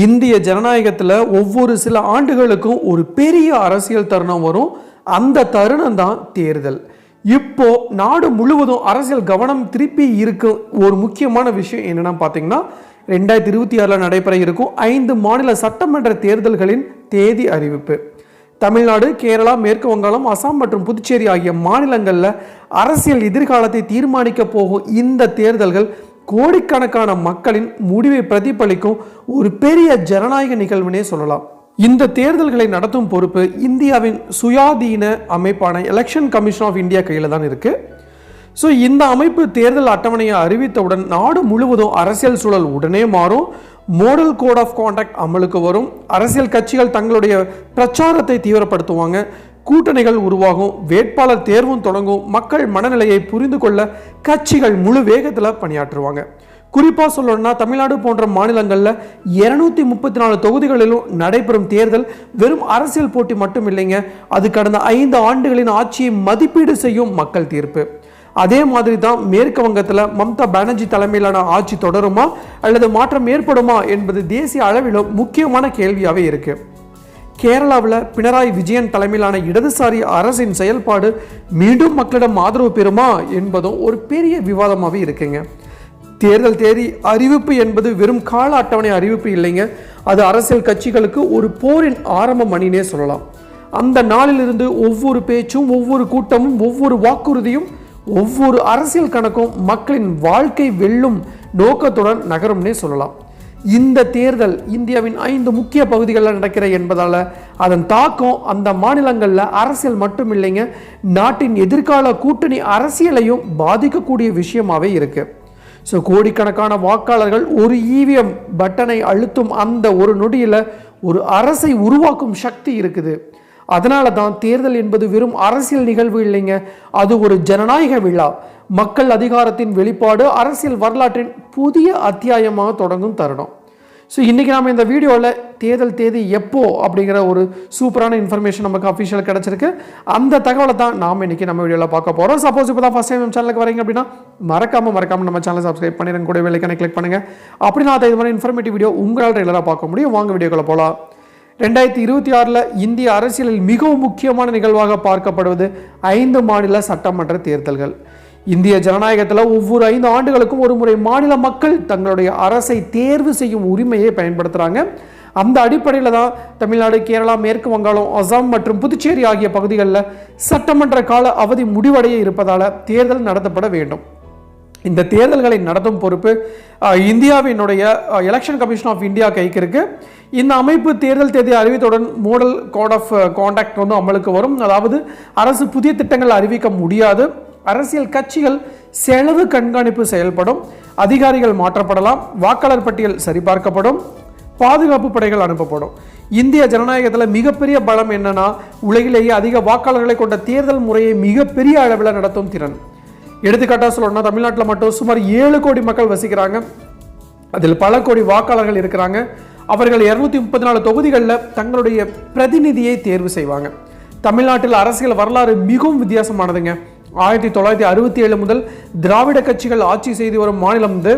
இந்திய ஜனநாயகத்தில் ஒவ்வொரு சில ஆண்டுகளுக்கும் ஒரு பெரிய அரசியல் தருணம் வரும். அந்த தருணம் தான் தேர்தல். இப்போ நாடு முழுவதும் அரசியல் கவனம் திருப்பி இருக்கும் ஒரு முக்கியமான விஷயம் என்னன்னா பார்த்தீங்கன்னா 2026 நடைபெற இருக்கும் 5 மாநில சட்டமன்ற தேர்தல்களின் தேதி அறிவிப்பு. தமிழ்நாடு, கேரளா, மேற்கு வங்காளம், அசாம் மற்றும் புதுச்சேரி ஆகிய மாநிலங்களில் அரசியல் எதிர்காலத்தை தீர்மானிக்க போகும் இந்த தேர்தல்கள் கோடிக்கணக்கான மக்களின் முடிவை பிரதிபலிக்கும் ஒரு பெரிய ஜனநாயக நிகழ்வுனே சொல்லலாம். இந்த தேர்தல்களை நடத்தும் பொறுப்பு இந்தியாவின் சுயாதீன அமைப்பான எலெக்ஷன் கமிஷன் ஆஃப் இந்தியா கையில் தான் இருக்கு. ஸோ இந்த அமைப்பு தேர்தல் அட்டவணையை அறிவித்தவுடன் நாடு முழுவதும் அரசியல் சூழல் உடனே மாறும். மாடல் கோட் ஆஃப் கான்டாக்ட் அமலுக்கு வரும். அரசியல் கட்சிகள் தங்களுடைய பிரச்சாரத்தை தீவிரப்படுத்துவாங்க. கூட்டணிகள் உருவாகும். வேட்பாளர் தேர்வும் தொடங்கும். மக்கள் மனநிலையை புரிந்து கொள்ள கட்சிகள் முழு வேகத்தில் பணியாற்றுவாங்க. குறிப்பாக சொல்லணும்னா தமிழ்நாடு போன்ற மாநிலங்களில் 234 தொகுதிகளிலும் நடைபெறும் தேர்தல் வெறும் அரசியல் போட்டி மட்டும் இல்லைங்க, அது கடந்த 5 ஆண்டுகளின் ஆட்சியை மதிப்பீடு செய்யும் மக்கள் தீர்ப்பு. அதே மாதிரி தான் மேற்கு வங்கத்தில் மம்தா பானர்ஜி தலைமையிலான ஆட்சி தொடருமா அல்லது மாற்றம் ஏற்படுமா என்பது தேசிய அளவிலும் முக்கியமான கேள்வியாகவே இருக்கு. கேரளாவில் பினராயி விஜயன் தலைமையிலான இடதுசாரி அரசின் செயல்பாடு மீண்டும் மக்களிடம் ஆதரவு பெறுமா என்பதும் ஒரு பெரிய விவாதமாகவே இருக்குங்க. தேர்தல் தேதி அறிவிப்பு என்பது வெறும் கால அட்டவணை அறிவிப்பு இல்லைங்க, அது அரசியல் கட்சிகளுக்கு ஒரு போரின் ஆரம்ப மணினே சொல்லலாம். அந்த நாளிலிருந்து ஒவ்வொரு பேச்சும், ஒவ்வொரு கூட்டமும், ஒவ்வொரு வாக்குறுதியும், ஒவ்வொரு அரசியல் கணக்கும் மக்களின் வாழ்க்கை வெல்லும் நோக்கத்துடன் நகரும்னே சொல்லலாம். இந்த தேர்தல் இந்தியாவின் 5 முக்கிய பகுதிகளில் நடக்கிற என்பதால் அதன் தாக்கம் அந்த மாநிலங்களில் அரசியல் மட்டும் இல்லைங்க, நாட்டின் எதிர்கால கூட்டணி அரசியலையும் பாதிக்கக்கூடிய விஷயமாகவே இருக்கு. ஸோ கோடிக்கணக்கான வாக்காளர்கள் ஒரு இவிஎம் பட்டனை அழுத்தும் அந்த ஒரு நொடியில் ஒரு அரசை உருவாக்கும் சக்தி இருக்குது. அதனால தான் தேர்தல் என்பது வெறும் அரசியல் நிகழ்வு இல்லைங்க, அது ஒரு ஜனநாயக விழா. மக்கள் அதிகாரத்தின் வெளிப்பாடு, அரசியல் வரலாற்றின் புதிய அத்தியாயமாக தொடங்கும் தருணம். ஸோ இன்றைக்கி நாம் இந்த வீடியோவில் தேர்தல் தேதி எப்போ அப்படிங்கிற ஒரு சூப்பரான இன்ஃபர்மேஷன் நமக்கு அஃபிஷியல் கிடச்சிருக்கு. அந்த தகவலை தான் நாம் இன்றைக்கி நம்ம வீடியோவில் பார்க்க போகிறோம். சப்போஸ் இப்போ தான் ஃபஸ்ட் டைம் நம்ம சேனலுக்கு வரீங்க அப்படின்னா மறக்காமல் நம்ம சேனலை சப்ஸ்கிரைப் பண்ணிடுங்க, கூட வேலைக்கான கிளிக் பண்ணுங்கள். அப்படின்னா அதை இது மாதிரி இன்ஃபர்மேட்டிவ் வீடியோ உங்களால் ரெகுலராக பார்க்க முடியும். வாங்க வீடியோக்குள்ள போகலாம். 2026 இந்திய அரசியலில் மிகவும் முக்கியமான நிகழ்வாக பார்க்கப்படுவது 5 மாநில சட்டமன்ற தேர்தல்கள். இந்திய ஜனநாயகத்தில் ஒவ்வொரு 5 ஆண்டுகளுக்கும் ஒரு முறை மாநில மக்கள் தங்களுடைய அரசை தேர்வு செய்யும் உரிமையை பயன்படுத்துகிறாங்க. அந்த அடிப்படையில் தான் தமிழ்நாடு, கேரளா, மேற்கு வங்காளம், அசாம் மற்றும் புதுச்சேரி ஆகிய பகுதிகளில் சட்டமன்ற கால அவதி முடிவடைய இருப்பதால் தேர்தல் நடத்தப்பட வேண்டும். இந்த தேர்தல்களை நடத்தும் பொறுப்பு இந்தியாவினுடைய எலெக்ஷன் கமிஷன் ஆஃப் இந்தியா கைக்கு இருக்கு. இந்த அமைப்பு தேர்தல் தேதி அறிவித்தவுடன் மாடல் கோட் ஆஃப் கான்டாக்ட் அமலுக்கு வரும். அதாவது அரசு புதிய திட்டங்கள் அறிவிக்க முடியாது. அரசியல் கட்சிகள் செலவு கண்காணிப்பு செயல்படும். அதிகாரிகள் மாற்றப்படலாம். வாக்காளர் பட்டியல் சரிபார்க்கப்படும். பாதுகாப்பு படைகள் அனுப்பப்படும். இந்திய ஜனநாயகத்தில் மிகப்பெரிய பலம் என்னன்னா உலகிலேயே அதிக வாக்காளர்களை கொண்ட தேர்தல் முறையை மிகப்பெரிய அளவில் நடத்தும் திறன். எடுத்துக்காட்டாக சொல்லணும்னா தமிழ்நாட்டில் மட்டும் சுமார் 7 கோடி மக்கள் வசிக்கிறாங்க. அதில் பல கோடி வாக்காளர்கள் இருக்கிறாங்க. அவர்கள் 234 தொகுதிகளில் தங்களுடைய பிரதிநிதியை தேர்வு செய்வாங்க. தமிழ்நாட்டில் அரசியல் வரலாறு மிகவும் வித்தியாசமானதுங்க. 1967 முதல் திராவிட கட்சிகள் ஆட்சி செய்து வரும் மாநிலம் வந்து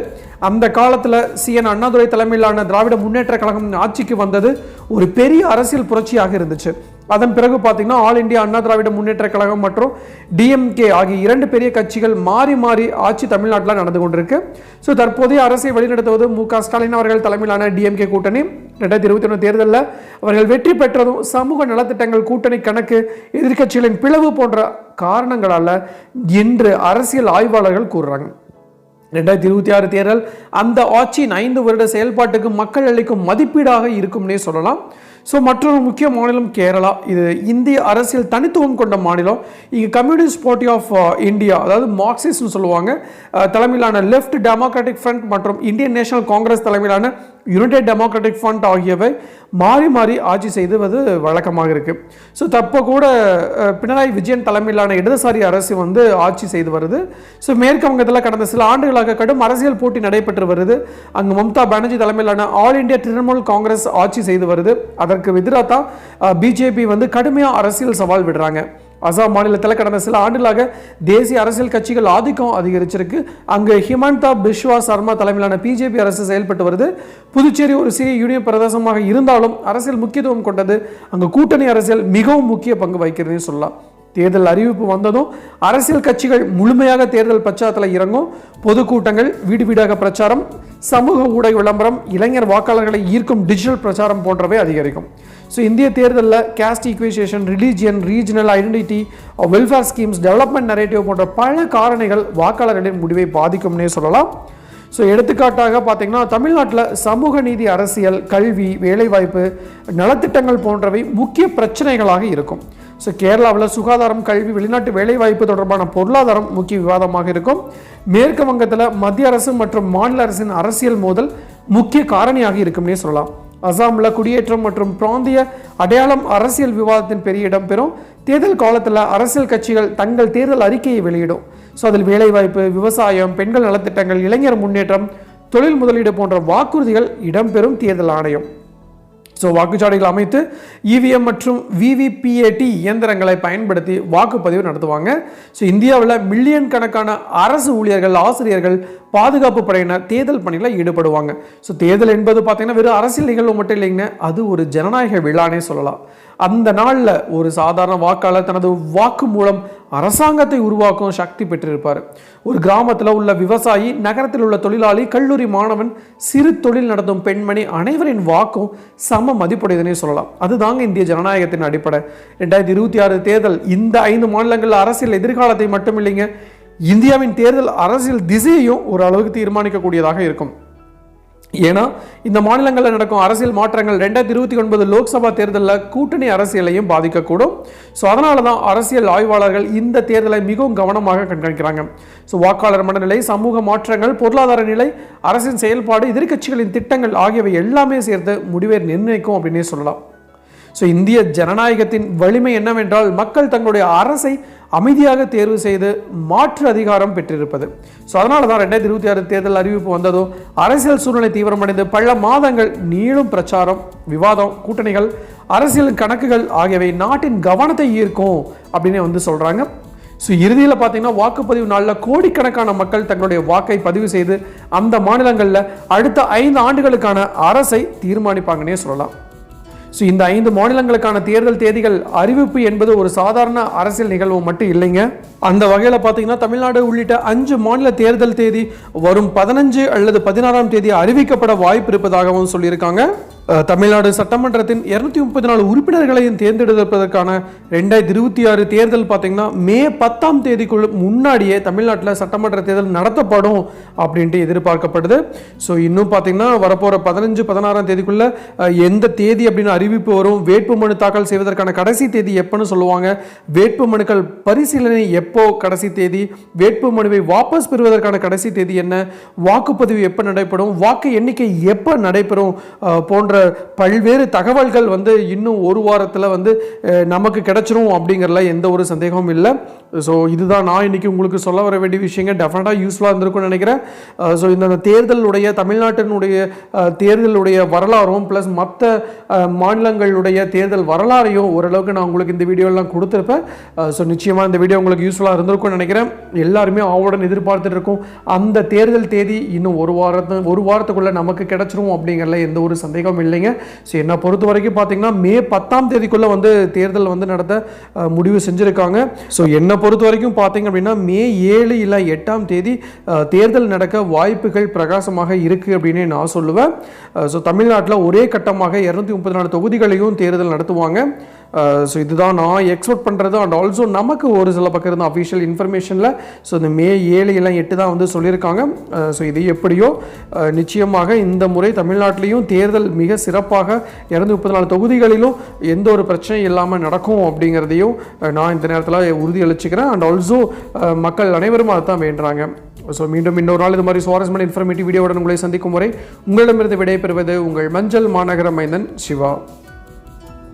அந்த காலத்தில் சிஎன் அண்ணாதுரை தலைமையிலான திராவிட முன்னேற்ற கழகம் ஆட்சிக்கு வந்தது ஒரு பெரிய அரசியல் புரட்சியாக இருந்துச்சு. அதன் பிறகு பார்த்தீங்கன்னா ஆல் இந்தியா அண்ணா திராவிட முன்னேற்ற கழகம் மற்றும் டிஎம்கே ஆகிய 2 பெரிய கட்சிகள் மாறி மாறி ஆட்சி தமிழ்நாட்டில் நடந்து கொண்டிருக்கு. ஸோ தற்போதைய அரசை வழிநடத்துவது மு.க. ஸ்டாலின் அவர்கள் தலைமையிலான டிஎம்கே கூட்டணி. 2021 தேர்தலில் அவர்கள் வெற்றி பெற்றதும் சமூக நலத்திட்டங்கள், கூட்டணி கணக்கு, எதிர்க்கட்சிகளின் பிளவு போன்ற காரணங்களால் என்று அரசியல் ஆய்வாளர்கள் கூறுறாங்க. 2026 தேர்தல் அந்த ஆட்சியின் 5 வருட செயல்பாட்டுக்கு மக்கள் அளிக்கும் மதிப்பீடாக இருக்கும்னே சொல்லலாம். ஸோ மற்றொரு முக்கிய மாநிலம் கேரளா. இது இந்திய அரசியல் தனித்துவம் கொண்ட மாநிலம். இங்கே கம்யூனிஸ்ட் பார்ட்டி ஆஃப் இந்தியா, அதாவது மார்க்சிஸ்ட்னு சொல்லுவாங்க, தலைமையிலான லெஃப்ட் டெமோக்ராட்டிக் ஃப்ரண்ட் மற்றும் இந்தியன் நேஷனல் காங்கிரஸ் தலைமையிலான யுனைடெட் டெமோக்ராட்டிக் ஃப்ரண்ட் ஆகியவை மாறி மாறி ஆட்சி செய்வது வழக்கமாக இருக்கு. ஸோ தப்போ கூட பினராயி விஜயன் தலைமையிலான இடதுசாரி அரசு ஆட்சி செய்து வருது. ஸோ மேற்கு வங்கத்தில் கடந்த சில ஆண்டுகளாக கடும் அரசியல் போட்டி நடைபெற்று வருது. அங்கு மம்தா பானர்ஜி தலைமையிலான ஆல் இந்தியா திரிணாமுல் காங்கிரஸ் ஆட்சி செய்து வருது. அதற்கு எதிராக தான் பிஜேபி கடுமையாக அரசியல் சவால் விடுறாங்க. அசாம் மாநிலத்தில் கடந்த சில ஆண்டுகளாக தேசிய அரசியல் கட்சிகள் ஆதிக்கம் அதிகரிச்சிருக்கு. அங்கு ஹிமந்தா பிஸ்வா சர்மா தலைமையிலான பிஜேபி அரசு செயல்பட்டு வருது. புதுச்சேரி ஒரு சிறிய யூனியன் பிரதேசமாக இருந்தாலும் அரசியல் முக்கியத்துவம் கொண்டது. அங்கு கூட்டணி அரசியல் மிகவும் முக்கிய பங்கு வகிக்கிறதுன்னு சொல்லலாம். தேர்தல் அறிவிப்பு வந்ததும் அரசியல் கட்சிகள் முழுமையாக தேர்தல் பிரச்சாரத்தில் இறங்கும். பொதுக்கூட்டங்கள், வீடு வீடாக பிரச்சாரம், சமூக ஊடக விளம்பரம், இளைஞர் வாக்காளர்களை ஈர்க்கும் டிஜிட்டல் பிரச்சாரம் போன்றவை அதிகரிக்கும். ஸோ இந்திய தேர்தலில் caste equation, religion, regional identity, welfare schemes, development narrative போன்ற பல காரணிகள் வாக்காளர்களின் முடிவை பாதிக்கும்னே சொல்லலாம். ஸோ எடுத்துக்காட்டாக பார்த்தீங்கன்னா தமிழ்நாட்டில் சமூக நீதி, அரசியல், கல்வி, வேலைவாய்ப்பு, நலத்திட்டங்கள் போன்றவை முக்கிய பிரச்சனைகளாக இருக்கும். ஸோ கேரளாவில் சுகாதாரம், கல்வி, வெளிநாட்டு வேலைவாய்ப்பு தொடர்பான பொருளாதாரம் முக்கிய விவாதமாக இருக்கும். மேற்கு வங்கத்தில் மத்திய அரசு மற்றும் மாநில அரசின் அரசியல் மோதல் முக்கிய காரணியாக இருக்கும்னே சொல்லலாம். அசாமில் குடியேற்றம் மற்றும் பிராந்திய அடையாளம் அரசியல் விவாதத்தின் பெரிய இடம் பெறும். தேர்தல் காலத்தில் அரசியல் கட்சிகள் தங்கள் தேர்தல் அறிக்கையை வெளியிடும். ஸோ அதில் வேலைவாய்ப்பு, விவசாயம், பெண்கள் நலத்திட்டங்கள், இளைஞர் முன்னேற்றம், தொழில் முதலீடு போன்ற வாக்குறுதிகள் இடம்பெறும் தேர்தல் ஆணையம். ஸோ வாக்குச்சாவடிகள் அமைத்து இவிஎம் மற்றும் விவிபிஏடி இயந்திரங்களை பயன்படுத்தி வாக்குப்பதிவு நடத்துவாங்க. ஸோ இந்தியாவில் மில்லியன் கணக்கான அரசு ஊழியர்கள், ஆசிரியர்கள், பாதுகாப்பு படையினர் தேர்தல் பணியில் ஈடுபடுவாங்க. ஸோ தேர்தல் என்பது பார்த்தீங்கன்னா வெறும் அரசியல் நிகழ்வு மட்டும் இல்லைங்க, அது ஒரு ஜனநாயக விழானே சொல்லலாம். அந்த நாளில் ஒரு சாதாரண வாக்காளர் தனது வாக்கு மூலம் அரசாங்கத்தை உருவாக்கும் சக்தி பெற்றிருப்பார். ஒரு கிராமத்தில் உள்ள விவசாயி, நகரத்தில் உள்ள தொழிலாளி, கல்லூரி மாணவன், சிறு தொழில் நடத்தும் பெண்மணி அனைவரின் வாக்கும் சம மதிப்புடையதுனே சொல்லலாம். அதுதாங்க இந்திய ஜனநாயகத்தின் அடிப்படை. 2026 தேர்தல் இந்த 5 மாநிலங்கள் அரசியல் எதிர்காலத்தை மட்டும் இல்லைங்க, இந்தியாவின் தேர்தல் அரசியல் திசையையும் ஒரு அளவுக்கு தீர்மானிக்கக்கூடியதாக இருக்கும். ஏன்னா இந்த மாநிலங்களில் நடக்கும் அரசியல் மாற்றங்கள் 2029 லோக்சபா தேர்தலில் கூட்டணி அரசியலையும் பாதிக்கக்கூடும். ஸோ அதனால தான் அரசியல் ஆய்வாளர்கள் இந்த தேர்தலை மிகவும் கவனமாக கண்காணிக்கிறாங்க. ஸோ வாக்காளர் மனநிலை, சமூக மாற்றங்கள், பொருளாதார நிலை, அரசின் செயல்பாடு, எதிர்க்கட்சிகளின் திட்டங்கள் ஆகியவை எல்லாமே சேர்த்து முடிவை நிர்ணயிக்கும் அப்படின்னே சொல்லலாம். ஸோ இந்திய ஜனநாயகத்தின் வலிமை என்னவென்றால் மக்கள் தங்களுடைய அரசை அமைதியாக தேர்வு செய்து மாற்று அதிகாரம் பெற்றிருப்பது. ஸோ அதனால தான் 2026 தேர்தல் அறிவிப்பு வந்ததோ அரசியல் சூழ்நிலை தீவிரமடைந்து பல மாதங்கள் நீளும் பிரச்சாரம், விவாதம், கூட்டணிகள், அரசியல் கணக்குகள் ஆகியவை நாட்டின் கவனத்தை ஈர்க்கும் அப்படின்னு சொல்கிறாங்க. ஸோ இறுதியில் பார்த்தீங்கன்னா வாக்குப்பதிவு நாளில் கோடிக்கணக்கான மக்கள் தங்களுடைய வாக்கை பதிவு செய்து அந்த மாநிலங்களில் அடுத்த 5 ஆண்டுகளுக்கான அரசை தீர்மானிப்பாங்கன்னே சொல்லலாம். ஸோ இந்த 5 மாநிலங்களுக்கான தேர்தல் தேதிகள் அறிவிப்பு என்பது ஒரு சாதாரண அரசியல் நிகழ்வு மட்டும் இல்லைங்க. அந்த வகையில் பார்த்தீங்கன்னா தமிழ்நாடு உள்ளிட்ட 5 மாநில தேர்தல் தேதி வரும் 15 அல்லது 16ஆம் தேதி அறிவிக்கப்பட வாய்ப்பு இருப்பதாகவும் சொல்லியிருக்காங்க. தமிழ்நாடு சட்டமன்றத்தின் 234 உறுப்பினர்களையும் தேர்ந்தெடுப்பதற்கான 2026 தேர்தல் பார்த்தீங்கன்னா மே 10ஆம் தேதிக்குள் முன்னாடியே தமிழ்நாட்டில் சட்டமன்ற தேர்தல் நடத்தப்படும் அப்படின்ட்டு எதிர்பார்க்கப்படுது. ஸோ இன்னும் பார்த்தீங்கன்னா வரப்போகிற 15, 16ஆம் தேதிக்குள்ள எந்த தேதி அப்படின்னு அறிவிப்பு வரும், வேட்பு மனு தாக்கல் செய்வதற்கான கடைசி தேதி எப்போன்னு சொல்லுவாங்க, வேட்பு மனுக்கள் பரிசீலனை எப்போ கடைசி தேதி, வேட்பு மனுவை வாபஸ் பெறுவதற்கான கடைசி தேதி என்ன, வாக்குப்பதிவு எப்போ நடைபெறும், வாக்கு எண்ணிக்கை எப்போ நடைபெறும் போன்ற பல்வேறு தகவல்கள் இன்னும் ஒரு வாரத்தில் நமக்கு கிடைச்சிரும் அப்படிங்கிறதுல எந்த ஒரு சந்தேகமும் இல்லை. ஸோ இதுதான் நான் இன்னைக்கு உங்களுக்கு சொல்ல வர வேண்டிய விஷயங்க. டெஃபினட்டாக யூஸ்ஃபுல்லாக இருந்திருக்கும்னு நினைக்கிறேன். ஸோ இந்த தேர்தலுடைய தமிழ்நாட்டினுடைய தேர்தலுடைய வரலாறும் ப்ளஸ் மற்ற மாநிலங்களுடைய தேர்தல் வரலாறையும் ஓரளவுக்கு நான் உங்களுக்கு இந்த வீடியோலாம் கொடுத்துருப்பேன். ஸோ நிச்சயமாக இந்த வீடியோ உங்களுக்கு யூஸ்ஃபுல்லாக இருந்திருக்கும்னு நினைக்கிறேன். எல்லாருமே ஆவலுடன் எதிர்பார்த்துட்டு இருக்கோம் அந்த தேர்தல் தேதி இன்னும் ஒரு வாரத்துக்குள்ளே நமக்கு கிடைச்சிரும் அப்படிங்கிறதுல எந்த ஒரு சந்தேகமும் இல்லைங்க. ஸோ என்னை பொறுத்த வரைக்கும் பார்த்தீங்கன்னா மே 10ஆம் தேதிக்குள்ளே தேர்தல் நடத்த முடிவு செஞ்சுருக்காங்க. ஸோ என்னை பொறுத்த வரைக்கும் பார்த்தீங்க அப்படின்னா மே 7 இல்லை 8ஆம் தேதி தேர்தல் நடக்க வாய்ப்புகள் பிரகாசமாக இருக்குது அப்படின்னு நான் சொல்லுவேன். ஸோ தமிழ்நாட்டில் ஒரே கட்டமாக 234 தொகுதிகளையும் தேர்தல் நடத்துவாங்க. ஸோ இதுதான் நான் எக்ஸ்பெக்ட் பண்ணுறது. அண்ட் ஆல்சோ நமக்கு ஒரு சில பக்கம் இருந்த அஃபிஷியல் இன்ஃபர்மேஷனில் ஸோ இந்த மே 7 இல்லை 8 தான் சொல்லியிருக்காங்க. ஸோ இது எப்படியோ நிச்சயமாக இந்த முறை தமிழ்நாட்டிலையும் தேர்தல் மிக சிறப்பாக 234 தொகுதிகளிலும் எந்த ஒரு பிரச்சனையும் இல்லாமல் நடக்கும் அப்படிங்கிறதையும் நான் இந்த நேரத்தில் உறுதியளிச்சுக்கிறேன். அண்ட் ஆல்சோ மக்கள் அனைவரும் அதை தான் வேண்டுறாங்க. ஸோ மீண்டும் இன்னொரு நாள் இது மாதிரி சுவாரஸ்யமான இன்ஃபர்மேட்டிவ் வீடியோவுடன் உங்களை சந்திக்கும் வரை உங்களிடமிருந்து விடைபெறுவது உங்கள் மஞ்சள் மாநகர மைந்தன் சிவா.